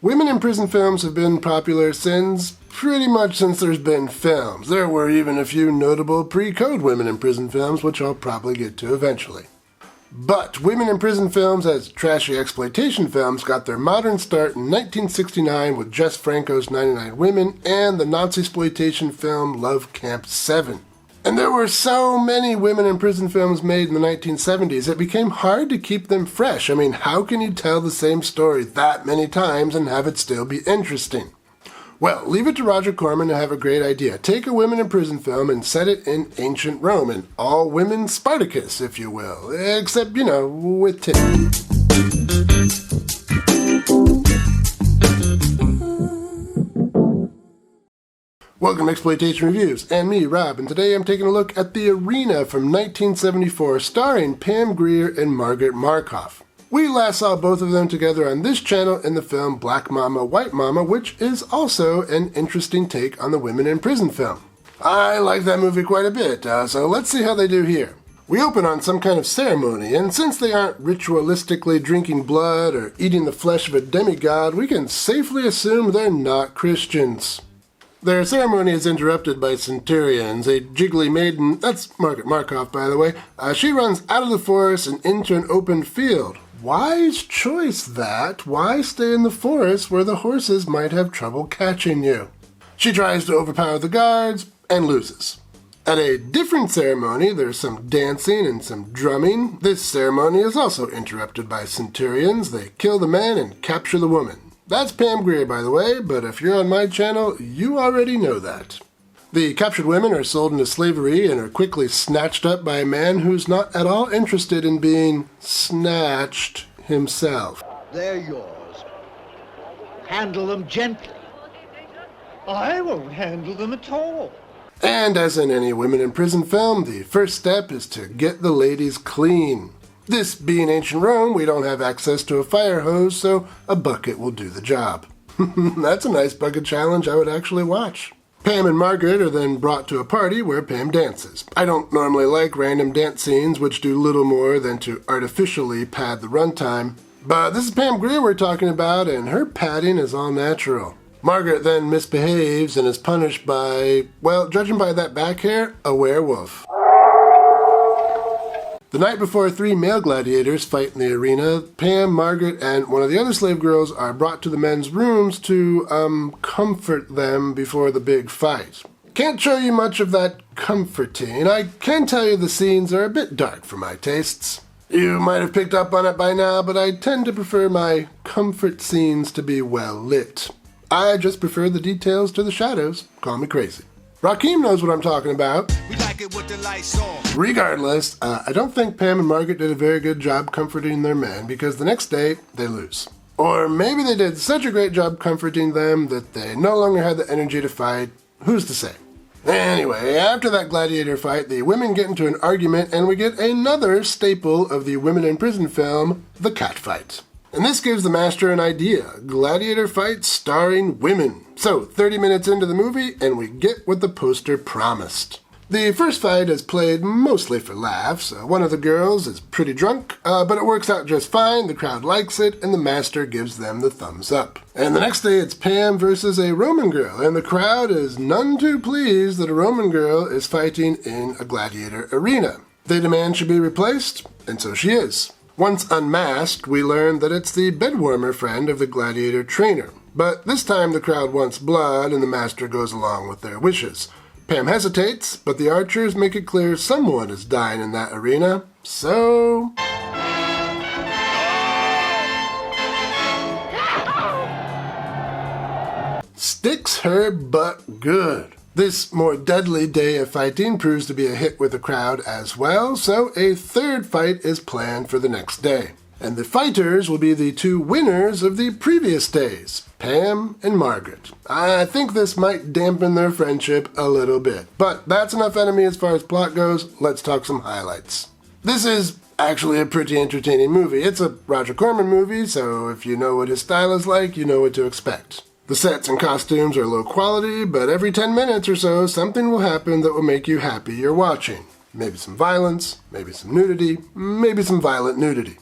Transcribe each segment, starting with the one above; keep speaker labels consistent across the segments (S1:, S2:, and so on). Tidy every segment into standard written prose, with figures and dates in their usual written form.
S1: Women in prison films have been popular pretty much since there's been films. There were even a few notable pre-code women in prison films, which I'll probably get to eventually. But women in prison films as trashy exploitation films got their modern start in 1969 with Jess Franco's 99 Women and the Nazi-exploitation film Love Camp 7. And there were so many women in prison films made in the 1970s, it became hard to keep them fresh. I mean, how can you tell the same story that many times and have it still be interesting? Well, leave it to Roger Corman to have a great idea. Take a women in prison film and set it in ancient Rome, an all-women Spartacus, if you will. Except, with tits. Welcome to Exploitation Reviews, and me, Rob, and today I'm taking a look at The Arena from 1974, starring Pam Grier and Margaret Markov. We last saw both of them together on this channel in the film Black Mama, White Mama, which is also an interesting take on the women in prison film. I like that movie quite a bit, so let's see how they do here. We open on some kind of ceremony, and since they aren't ritualistically drinking blood or eating the flesh of a demigod, we can safely assume they're not Christians. Their ceremony is interrupted by centurions, a jiggly maiden, that's Margaret Markov by the way. She runs out of the forest and into an open field. Wise choice that. Why stay in the forest where the horses might have trouble catching you? She tries to overpower the guards and loses. At a different ceremony, there's some dancing and some drumming. This ceremony is also interrupted by centurions. They kill the man and capture the woman. That's Pam Grier, by the way, but if you're on my channel, you already know that. The captured women are sold into slavery and are quickly snatched up by a man who's not at all interested in being snatched himself.
S2: They're yours. Handle them gently. I won't handle them at all.
S1: And as in any women in prison film, the first step is to get the ladies clean. This being ancient Rome, we don't have access to a fire hose, so a bucket will do the job. That's a nice bucket challenge I would actually watch. Pam and Margaret are then brought to a party where Pam dances. I don't normally like random dance scenes which do little more than to artificially pad the runtime, but this is Pam Grier we're talking about, and her padding is all natural. Margaret then misbehaves and is punished by, well, judging by that back hair, a werewolf. The night before 3 male gladiators fight in the arena, Pam, Margaret, and one of the other slave girls are brought to the men's rooms to, comfort them before the big fight. Can't show you much of that comforting. I can tell you the scenes are a bit dark for my tastes. You might have picked up on it by now, but I tend to prefer my comfort scenes to be well lit. I just prefer the details to the shadows. Call me crazy. Rakim knows what I'm talking about.
S3: We like it with the lights on.
S1: Regardless, I don't think Pam and Margaret did a very good job comforting their men because the next day they lose. Or maybe they did such a great job comforting them that they no longer had the energy to fight. Who's to say? Anyway, after that gladiator fight, the women get into an argument and we get another staple of the women in prison film, the cat fight. And this gives the master an idea, gladiator fight starring women. So, 30 minutes into the movie, and we get what the poster promised. The first fight is played mostly for laughs. One of the girls is pretty drunk, but it works out just fine, the crowd likes it, and the master gives them the thumbs up. And the next day it's Pam versus a Roman girl, and the crowd is none too pleased that a Roman girl is fighting in a gladiator arena. They demand she be replaced, and so she is. Once unmasked, we learn that it's the bedwarmer friend of the gladiator trainer. But this time the crowd wants blood and the master goes along with their wishes. Pam hesitates, but the archers make it clear someone is dying in that arena, so... Sticks her butt good. This more deadly day of fighting proves to be a hit with the crowd as well, so a third fight is planned for the next day. And the fighters will be the 2 winners of the previous days, Pam and Margaret. I think this might dampen their friendship a little bit, but that's enough enemy as far as plot goes. Let's talk some highlights. This is actually a pretty entertaining movie. It's a Roger Corman movie, so if you know what his style is like, you know what to expect. The sets and costumes are low quality, but every 10 minutes or so, something will happen that will make you happy you're watching. Maybe some violence, maybe some nudity, maybe some violent nudity.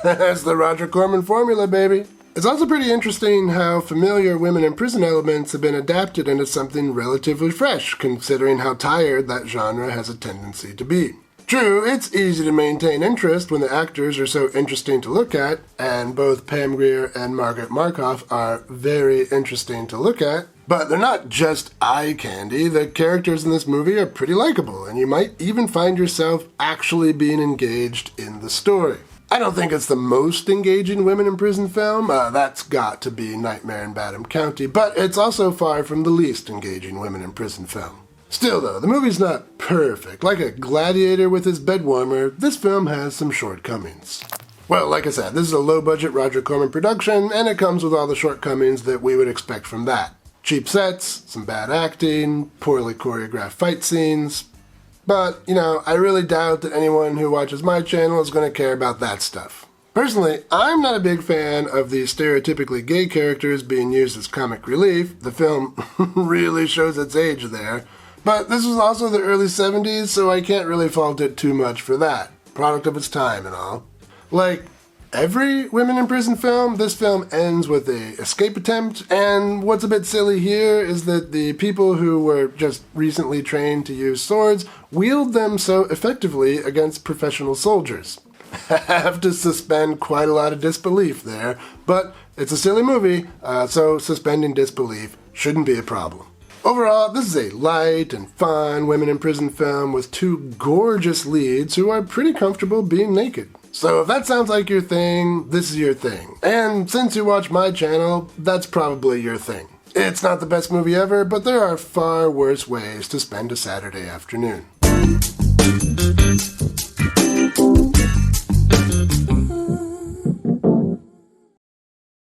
S1: That's the Roger Corman formula, baby. It's also pretty interesting how familiar women in prison elements have been adapted into something relatively fresh, considering how tired that genre has a tendency to be. True, it's easy to maintain interest when the actors are so interesting to look at, and both Pam Grier and Margaret Markov are very interesting to look at, but they're not just eye candy. The characters in this movie are pretty likable, and you might even find yourself actually being engaged in the story. I don't think it's the most engaging women in prison film. That's got to be Nightmare in Badham County, but it's also far from the least engaging women in prison film. Still though, the movie's not perfect. Like a gladiator with his bed warmer, this film has some shortcomings. Well, like I said, this is a low-budget Roger Corman production, and it comes with all the shortcomings that we would expect from that. Cheap sets, some bad acting, poorly choreographed fight scenes. But, I really doubt that anyone who watches my channel is going to care about that stuff. Personally, I'm not a big fan of the stereotypically gay characters being used as comic relief. The film really shows its age there. But this was also the early 70s, so I can't really fault it too much for that. Product of its time and all. Like every women in prison film, this film ends with a escape attempt, and what's a bit silly here is that the people who were just recently trained to use swords wield them so effectively against professional soldiers. I have to suspend quite a lot of disbelief there, but it's a silly movie, so suspending disbelief shouldn't be a problem. Overall, this is a light and fun women in prison film with two gorgeous leads who are pretty comfortable being naked. So if that sounds like your thing, this is your thing. And since you watch my channel, that's probably your thing. It's not the best movie ever, but there are far worse ways to spend a Saturday afternoon.